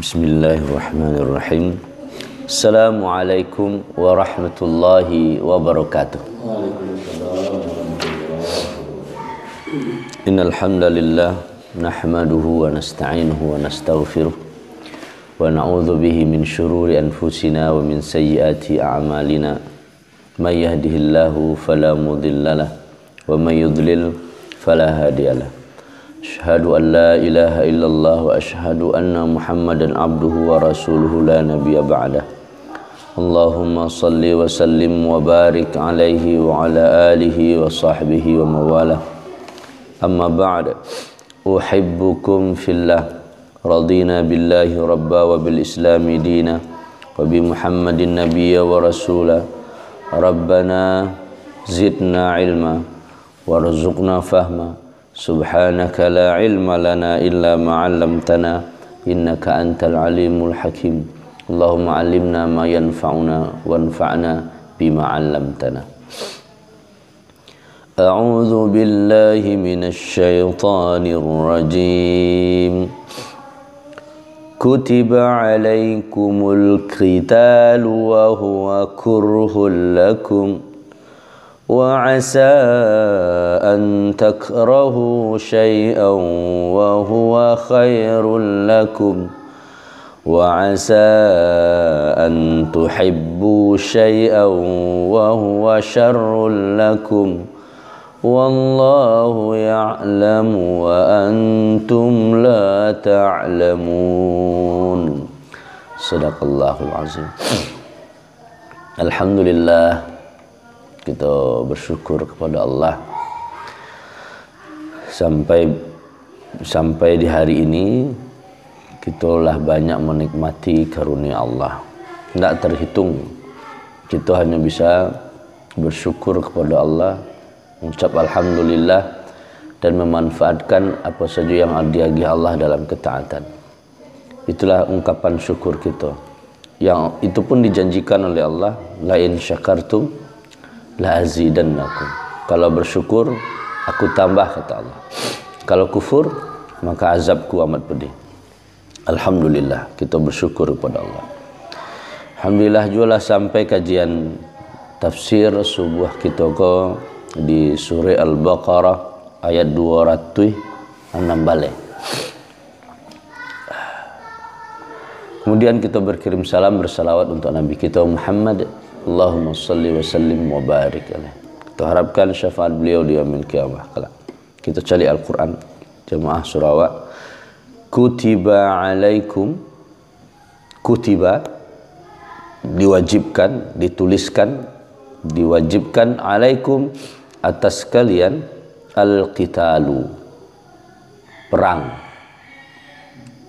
Bismillahirrahmanirrahim. Assalamualaikum warahmatullahi wabarakatuh. Innal hamdalillah nahmaduhu wa nasta'inuhu wa nastaghfiruh wa na'udzu bihi min shururi anfusina wa min sayyiati a'malina. May yahdihillahu fala mudhillalah wa may yudlil fala hadiyalah. Asyhadu an la ilaha illallah wa asyhadu anna Muhammadan abduhu wa rasuluhu la nabiyya ba'dah. Allahumma salli wa sallim wa barik alaihi wa ala alihi wa sahbihi wa mawalah. Amma ba'd. Uhibbukum fillah. Radina billahi rabba wa bil islami dina wa bi Muhammadin nabiyya wa rasula. Rabbana zidna ilma warzuqna fahma. Subhanaka la ilma lana illa ma 'allamtana innaka antal alimul hakim. Allahumma 'allimna ma yanfa'una wanfa'na bima 'allamtana. A'udzu billahi minasy syaithanir rajim. Kutiba 'alaikumul qitalu wa huwa kurhul lakum وعسى أن تكرهوا شيئا وهو خير لكم وعسى أن تحبوا شيئا وهو شر لكم والله يعلم وأنتم لا تعلمون. Sadaqallahul azim. Alhamdulillah, kita bersyukur kepada Allah sampai di hari ini kita telah banyak menikmati karunia Allah. Tidak terhitung. Kita hanya bisa bersyukur kepada Allah, mengucap alhamdulillah dan memanfaatkan apa saja yang diagih Allah dalam ketaatan. Itulah ungkapan syukur kita. Yang itu pun dijanjikan oleh Allah, la in syakartum la azidannakum. Kalau bersyukur aku tambah, kata Allah. Kalau kufur maka azabku amat pedih. Alhamdulillah, kita bersyukur kepada Allah. Alhamdulillah juga sampai kajian tafsir subuh kita ko di surah Al-Baqarah ayat 206 balik. Kemudian kita berkirim salam bersalawat untuk Nabi kita Muhammad. Allahumma salli wa sallim wa barik alaih. Kita harapkan syafaat beliau di yaumil qiyamah kelak. Kita cari Al-Quran jemaah Sarawak. Kutiba alaikum, kutiba diwajibkan, dituliskan, diwajibkan alaikum atas kalian al-qitalu, perang.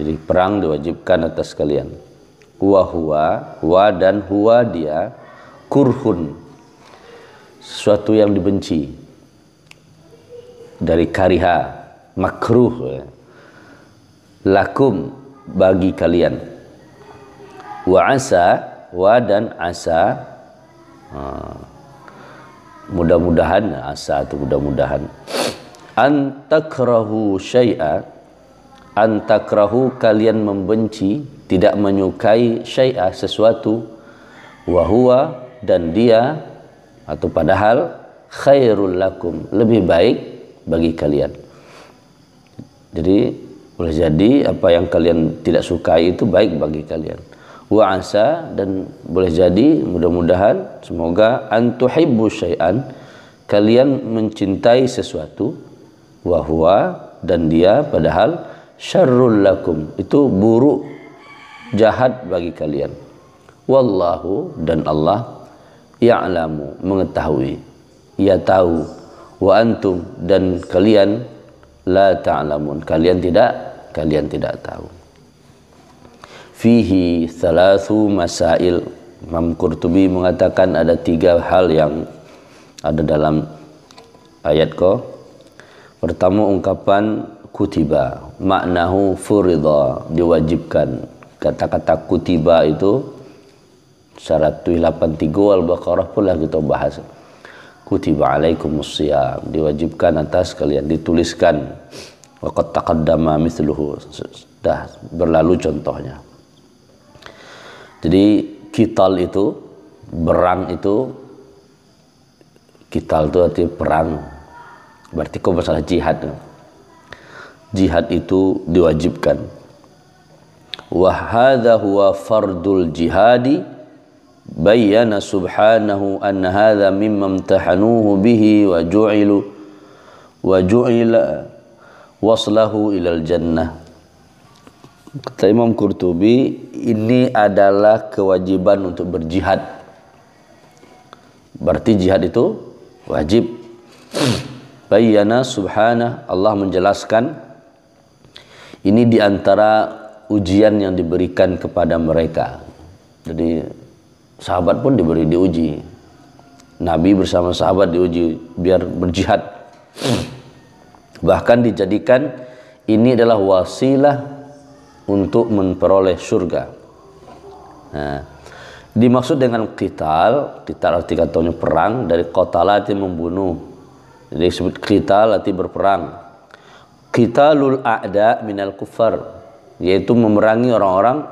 Jadi perang diwajibkan atas kalian. Wa huwa, wa dan huwa dia, kurhun, sesuatu yang dibenci, dari kariha, makruh, lakum, bagi kalian. Wa asa, wa dan asa, mudah-mudahan, asa itu mudah-mudahan. Antakrahu syai'a, antakrahu kalian membenci, tidak menyukai syai'a sesuatu, wa huwa dan dia atau padahal khairul lakum, lebih baik bagi kalian. Jadi boleh jadi apa yang kalian tidak sukai itu baik bagi kalian. Wa asa, dan boleh jadi mudah-mudahan semoga antuhibbu syai'an, kalian mencintai sesuatu, wa huwa dan dia padahal syarrul lakum, itu buruk, jahat bagi kalian. Wallahu dan Allah ya'lamu, mengetahui, ia tahu, wa antum dan kalian la ta'lamun, kalian tidak tahu. Fihi thalathu masail. Imam Qurtubi mengatakan ada 3 hal yang ada dalam ayat ko. Pertama ungkapan kutiba, maknahu furidha, diwajibkan. Kata-kata kutiba itu 183 Al-Baqarah pula kita bahas. Kutiba alaikumus shiyam, diwajibkan atas kalian, dituliskan. Wa qad taqaddama mithluhu, sudah berlalu contohnya. Jadi qital itu, berang itu, qital itu artinya perang. Berarti kau masalah jihad. Jihad itu diwajibkan. Wa hadza huwa fardul jihadi bayyana subhanahu anna hadza mimma imtahanuhu bihi wa ju'ila waslahu ilal jannah. Kata Imam Qurtubi, ini adalah kewajiban untuk berjihad. Berarti jihad itu wajib. Bayyana subhanahu, Allah menjelaskan ini diantara ujian yang diberikan kepada mereka. Jadi sahabat pun diuji. Nabi bersama sahabat diuji biar berjihad. Bahkan dijadikan ini adalah wasilah untuk memperoleh surga. Nah, dimaksud dengan qital arti katanya perang, dari qatala arti membunuh. Jadi disebut qital arti berperang. Qitalul a'da minal kuffar, yaitu memerangi orang-orang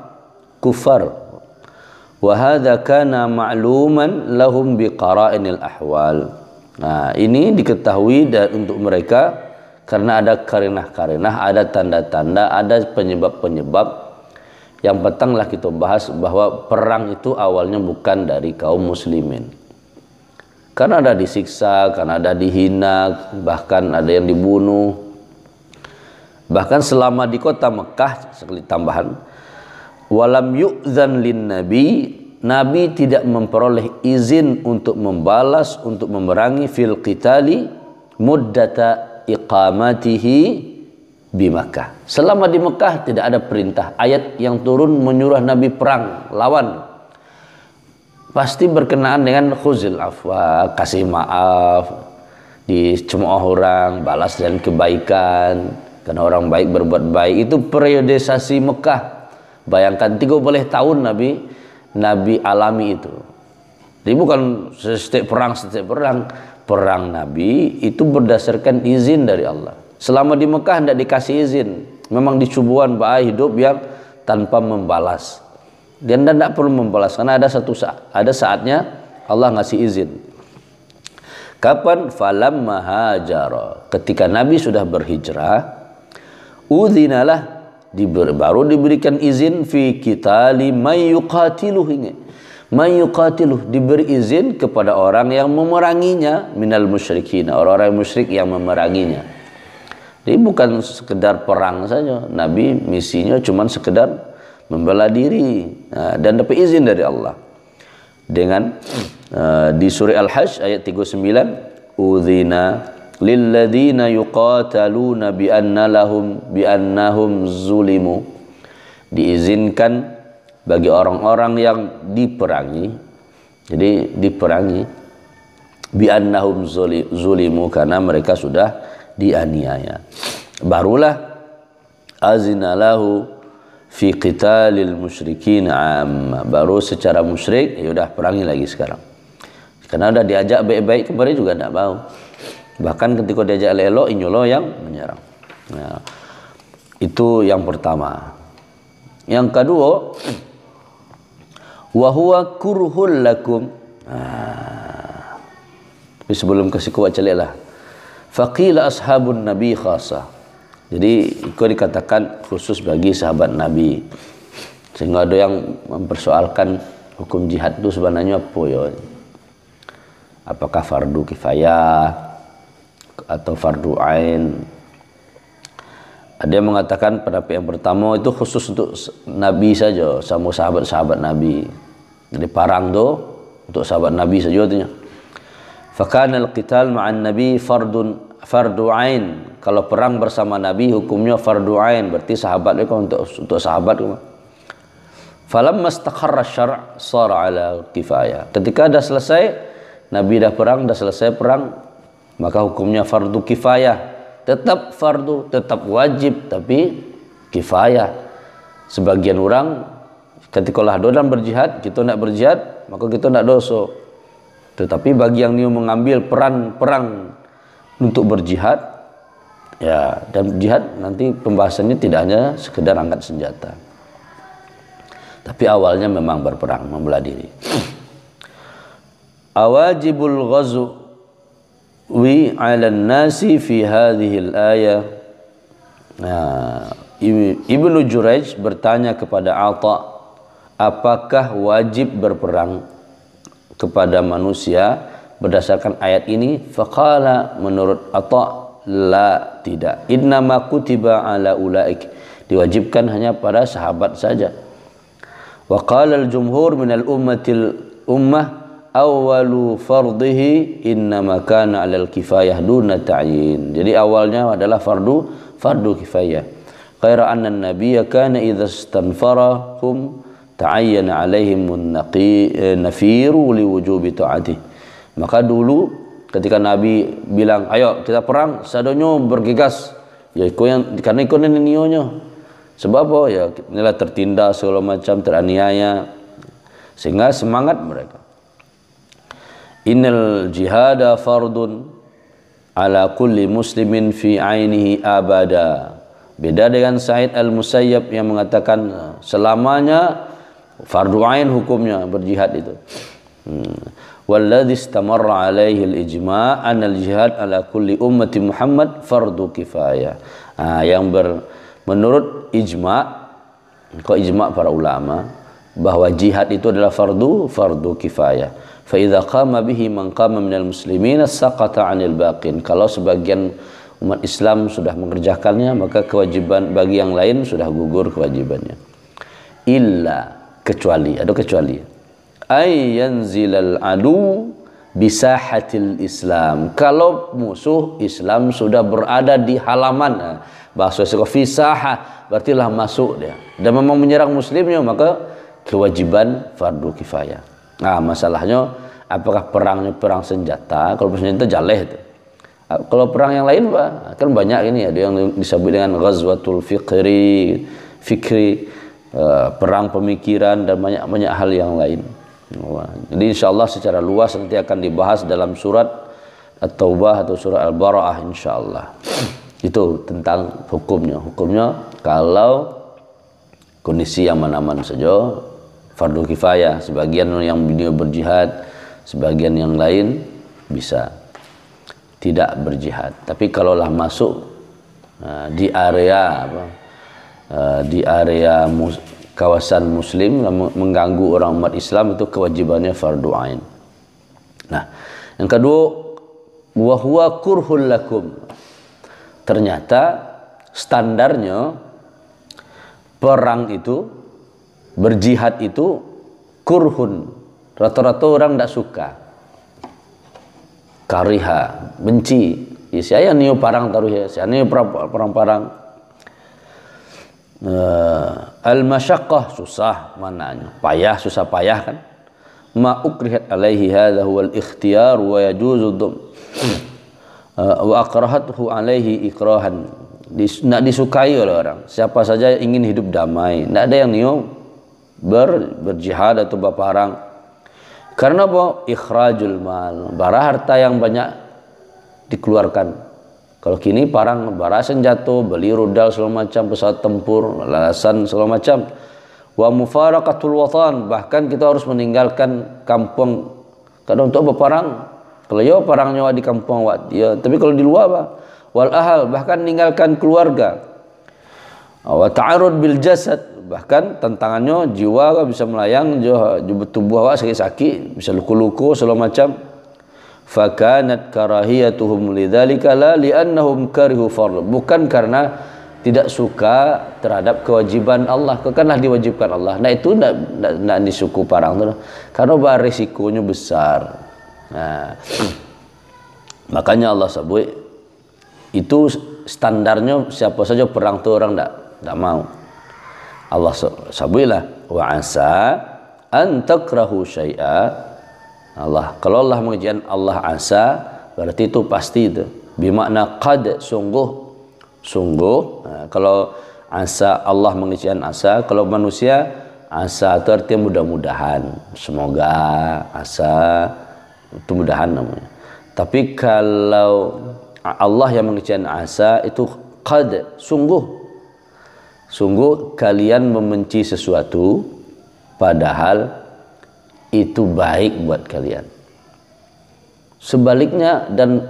kufar. Wa hadza kana ma'luman lahum biqara'inil ahwal. Nah, ini diketahui untuk mereka karena ada karinah-karinah, ada tanda-tanda, ada penyebab-penyebab. Yang petanglah kita bahas bahwa perang itu awalnya bukan dari kaum muslimin. Karena ada disiksa, karena ada dihina, bahkan ada yang dibunuh. Bahkan selama di kota Mekah, sekali tambahan, walam yu'zan lin nabi, Nabi tidak memperoleh izin untuk membalas, untuk memerangi fil qitali muddata iqamatihi di Makkah. Selama di Mekah tidak ada perintah, ayat yang turun menyuruh Nabi perang, lawan. Pasti berkenaan dengan khuzil afwa, kasih maaf, dicemooh orang, balas dengan kebaikan, karena orang baik berbuat baik. Itu periodisasi Mekah. Bayangkan 30 tahun Nabi alami itu. Jadi bukan setiap perang. Perang Nabi itu berdasarkan izin dari Allah. Selama di Mekah tidak dikasih izin. Memang dicubuan bahaya hidup yang tanpa membalas. Dan tidak perlu membalas karena ada saatnya Allah ngasih izin. Kapan? Falamma hajara, ketika Nabi sudah berhijrah, udzinalah, baru diberikan izin fi qitali may yuqatiluh. Mayuqatiluh, diberi izin kepada orang yang memeranginya, minal musyrikin, orang-orang musyrik yang memeranginya. Jadi bukan sekedar perang saja, Nabi misinya cuma sekedar membela diri, dan dapat izin dari Allah. Dengan di surah Al-Hajj ayat 39, udzina lilladzina yuqataluna biannahum zulimu, diizinkan bagi orang-orang yang diperangi. Jadi diperangi biannahum zulimu, karena mereka sudah dianiaya. Barulah azinalahu fi qitalil musyrikin amma, baru secara musyrik ya udah perangi lagi sekarang. Karena udah diajak baik-baik kemarin juga tidak mau. Bahkan ketika diajak elok inyolo yang menyerang. Nah, itu yang pertama. Yang kedua, wa huwa kurhul lakum. Tapi sebelum kasih kuat celiklah. Faqila ashabun nabi khasa. Jadi itu dikatakan khusus bagi sahabat Nabi. Sehingga ada yang mempersoalkan hukum jihad itu sebenarnya apa ya? Apakah fardu kifayah atau fardu ain? Ada yang mengatakan pendapat yang pertama itu khusus untuk Nabi saja, sama sahabat-sahabat Nabi. Jadi parang tu untuk sahabat Nabi saja artinya. Fakana al-qital ma'an Nabi fardu ain. Kalau perang bersama Nabi hukumnya fardu ain, berarti sahabat itu untuk sahabat. Falamma istaqarra asy-syar' shara 'ala kifayah. Ketika dah selesai Nabi dah selesai perang, maka hukumnya fardu kifayah. Tetap fardu, tetap wajib, tapi kifayah. Sebagian orang ketika lah dalam berjihad, kita nak berjihad, maka kita nak dosa. Tetapi bagi yang dia mengambil peran perang untuk berjihad, ya, dan jihad nanti pembahasannya tidak hanya sekedar angkat senjata. Tapi awalnya memang berperang, membela diri. Awajibul ghazwi 'ala an-nasi fi hadhihi al-ayah. Ibnu Jurayj bertanya kepada Atha, apakah wajib berperang kepada manusia berdasarkan ayat ini? Faqala, menurut Atha, la, tidak. Innama kutiba ala ulaik, diwajibkan hanya pada sahabat saja. Wa qala al-jumhur min ummah awwalu fardhihi innama kana 'alal kifayah duna ta'yin. Jadi awalnya adalah fardu kifayah. Ghaira anna an-nabiyya kana idza istanfarahum ta'ayyana 'alaihim an-nafiru li wujubi ta'atih. Maka dulu ketika Nabi bilang, ayo kita perang, sadonyo bergegas. Ya karena ikut nionyo. Sebab apa? Ya inilah tertindas segala macam, teraniaya, sehingga semangat mereka. Innal jihada fardun ala kulli muslimin fi ainihi abada. Beda dengan Sa'id al-Musayyab yang mengatakan selamanya fardu ain hukumnya berjihad itu. Walladhi istamarra alaihi al-ijma' anna al-jihad ala kulli ummati Muhammad fardu kifayah. Menurut ijma', kok ijma' para ulama, bahwa jihad itu adalah fardu kifayah. Fa idza qama bihi man qama minal muslimin saqata 'anil baqin. Kalau sebagian umat Islam sudah mengerjakannya, maka kewajiban bagi yang lain sudah gugur kewajibannya. Illa, kecuali, ada kecuali. Ay yanzilal adu bisahatil Islam. Kalau musuh Islam sudah berada di halaman, bahasa fisahah, berarti lah masuk dia. Dan memang menyerang muslimnya, maka kewajiban fardu kifayah. Nah, masalahnya apakah perangnya perang senjata? Kalau perang senjata jaleh itu. Kalau perang yang lain Pak, kan banyak ini ada yang disebut dengan ghazwatul fikri, perang pemikiran dan banyak hal yang lain. Jadi insyaallah secara luas nanti akan dibahas dalam surat At-Taubah atau surat Al-Bara'ah insyaallah. Itu tentang hukumnya. Hukumnya kalau kondisi yang aman-aman saja fardu kifayah, sebagian yang beliau berjihad, sebagian yang lain bisa tidak berjihad. Tapi kalaulah masuk di area kawasan muslim mengganggu orang umat Islam, itu kewajibannya fardu ain. Nah, yang kedua, wa huwa kurhul lakum. Ternyata standarnya perang itu, berjihad itu kurhun. Rata-rata orang tidak suka. Kariha, benci. Ya, saya niu parang taruh ya, saya niu perang-perang. Al-masyaqqah, susah mananya, payah, susah payah kan. Ma ukrihat alaihi hadha huwal ikhtiyar wa yajuzu dhum. Wa akrahathu alaihi ikrahan. Tidak disukai oleh orang. Siapa saja ingin hidup damai. Tidak ada yang niu berjihad atau berperang. Karena apa? Ikhrajul mal, bara harta yang banyak dikeluarkan. Kalau kini parang bara senjata, beli rudal segala macam, pesawat tempur, lalasan segala macam. Wa mufaraqatul watan, bahkan kita harus meninggalkan kampung. Kadang untuk berperang, kalau ya perangnya di kampung ya, tapi kalau di luar apa? Wal ahal, bahkan meninggalkan keluarga. Wa ta'arud bil jasad, bahkan tantangannya jiwa bisa melayang, tubuh awak sakit-sakit, bisa luku-luku segala macam. Fakanat karahiyatuhum lidzalika la li'annahum karihu fardh, bukan karena tidak suka terhadap kewajiban Allah, karena diwajibkan Allah. Nah itu tidak disuku parang tu, karena risikonya besar. Nah, makanya Allah sebut itu standarnya, siapa saja perang tu orang tidak mau. Allah sabwilah wa asa an takrahu syai'a. Allah, kalau Allah mengujian Allah asa, berarti itu pasti itu. Bimakna qad, sungguh. Nah, kalau asa, Allah mengujian asa. Kalau manusia asa itu artinya mudah-mudahan, semoga, asa itu mudahan namanya. Tapi kalau Allah yang mengujian asa itu qad, sungguh kalian membenci sesuatu, padahal itu baik buat kalian. Sebaliknya, dan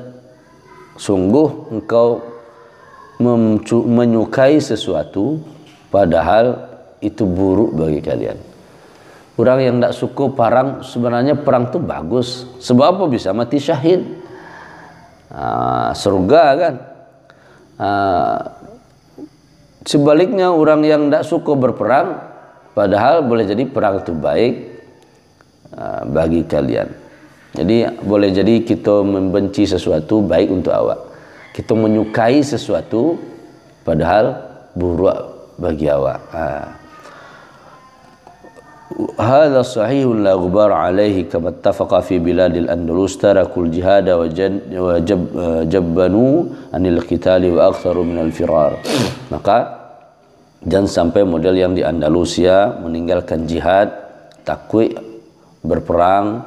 sungguh engkau menyukai sesuatu padahal itu buruk bagi kalian. Orang yang tidak suka perang, sebenarnya perang itu bagus. Sebab apa? Bisa mati syahid. Surga kan. Sebaliknya, orang yang tidak suka berperang padahal boleh jadi perang itu baik bagi kalian. Jadi boleh jadi kita membenci sesuatu baik untuk awak, kita menyukai sesuatu padahal buruk bagi awak. Hadza sahihun la ghubar alaihi kama ittafaqa fi biladil Andalus tarakul jihad wa jabbanu anil qitali wa aktharu minal firar. Maka jangan sampai model yang di Andalusia meninggalkan jihad, takut berperang,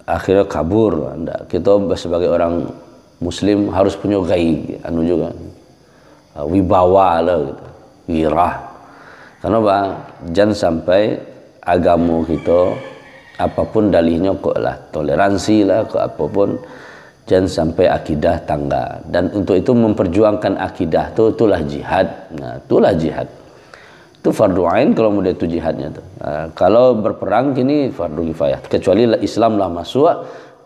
akhirnya kabur. Kita sebagai orang muslim harus punya gai juga wibawa lah gitu, wirah. Karena jangan sampai agama kita apapun dalihnya kok lah toleransi lah ke apapun, jangan sampai akidah tangga. Dan untuk itu memperjuangkan akidah itulah jihad. Nah, itulah jihad. Itu fardu ain kalau mudah itu jihadnya tuh. Kalau berperang kini fardu kifayah. Kecuali Islam lah masuk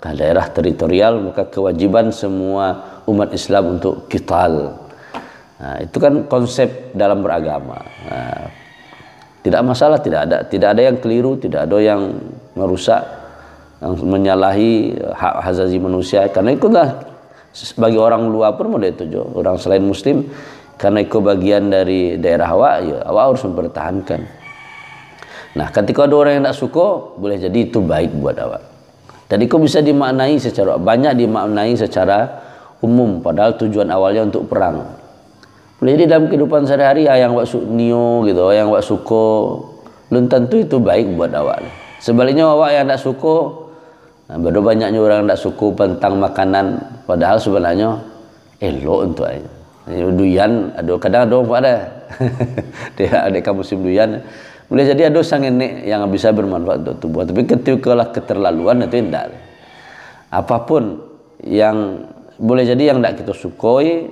ke daerah teritorial, maka kewajiban semua umat Islam untuk qital. Itu kan konsep dalam beragama. Tidak masalah, tidak ada yang keliru, tidak ada yang merusak, yang menyalahi hak asasi manusia. Karena itulah bagi orang luar pun mudah itu, orang selain muslim. Karena itu bagian dari daerah awak, ya awak harus mempertahankan. Nah, ketika ada orang yang tak suka, boleh jadi itu baik buat awak. Dan itu bisa dimaknai secara banyak, dimaknai secara umum, padahal tujuan awalnya untuk perang. Boleh jadi dalam kehidupan sehari-hari yang awak nio gitu, yang awak suka, belum tentu itu baik buat awak. Sebaliknya awak yang tak suka, baru banyaknya orang yang tak suka tentang makanan, padahal sebenarnya elok untuk aja. Duyan, kadang ada apa ada dia ada musim duyan, boleh jadi ada sang nenek yang bisa bermanfaat untuk tubuh. Tapi ketika keterlaluan itu tidak. Apapun yang boleh jadi yang tidak kita sukoi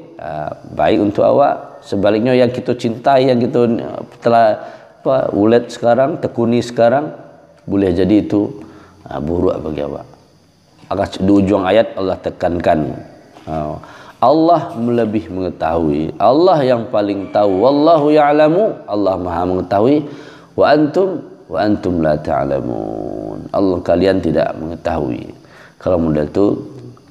baik untuk awak, sebaliknya yang kita cintai, yang kita telah ulet sekarang, tekuni sekarang, boleh jadi itu buruk bagi awak. Di ujung ayat Allah tekankan, Allah lebih mengetahui, Allah yang paling tahu, wallahu ya'lamu, Allah maha mengetahui, wa antum la ta'lamun, Allah kalian tidak mengetahui. Kalau model itu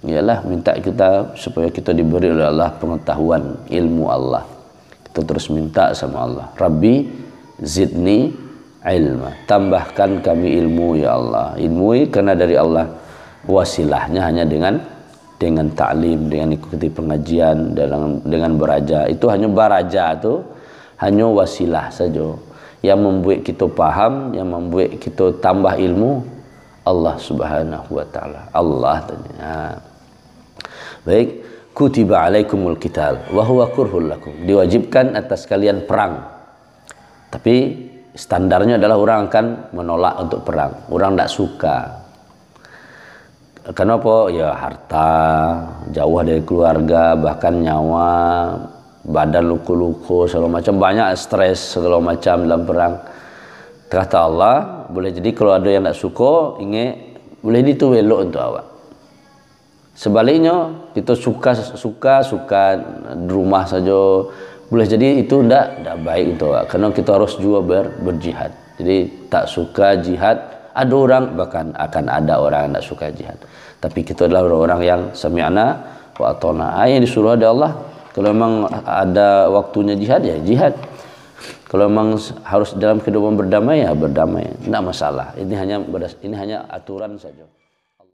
ialah minta kita supaya kita diberi oleh Allah pengetahuan ilmu Allah. Kita terus minta sama Allah, Rabbi zidni ilma, tambahkan kami ilmu ya Allah. Ilmu karena dari Allah, wasilahnya hanya dengan ta'lim, dengan ikuti pengajian, dengan beraja. Itu hanya beraja itu hanya wasilah saja. Yang membuat kita paham, yang membuat kita tambah ilmu, Allah Subhanahu wa taala. Allah tanya. Baik, kutiba alaikumul qital wa huwa kurhul lakum. Diwajibkan atas kalian perang. Tapi standarnya adalah orang akan menolak untuk perang. Orang tidak suka. Kenapa? Ya harta, jauh dari keluarga, bahkan nyawa, badan luku-luku, segala macam, banyak stres segala macam dalam perang. Kata Allah, boleh jadi kalau ada yang tak suka, ingat boleh itu elok untuk awak. Sebaliknya, kita suka di rumah saja, boleh jadi itu tidak baik untuk awak. Karena kita harus juga berjihad. Jadi tak suka jihad, ada orang, bahkan akan ada orang yang tak suka jihad. Tapi kita adalah orang yang sami'na wa ata'na. Yang disuruh ada Allah. Kalau memang ada waktunya jihad, ya jihad. Kalau memang harus dalam kehidupan berdamai, ya berdamai. Tidak masalah. Ini hanya aturan saja.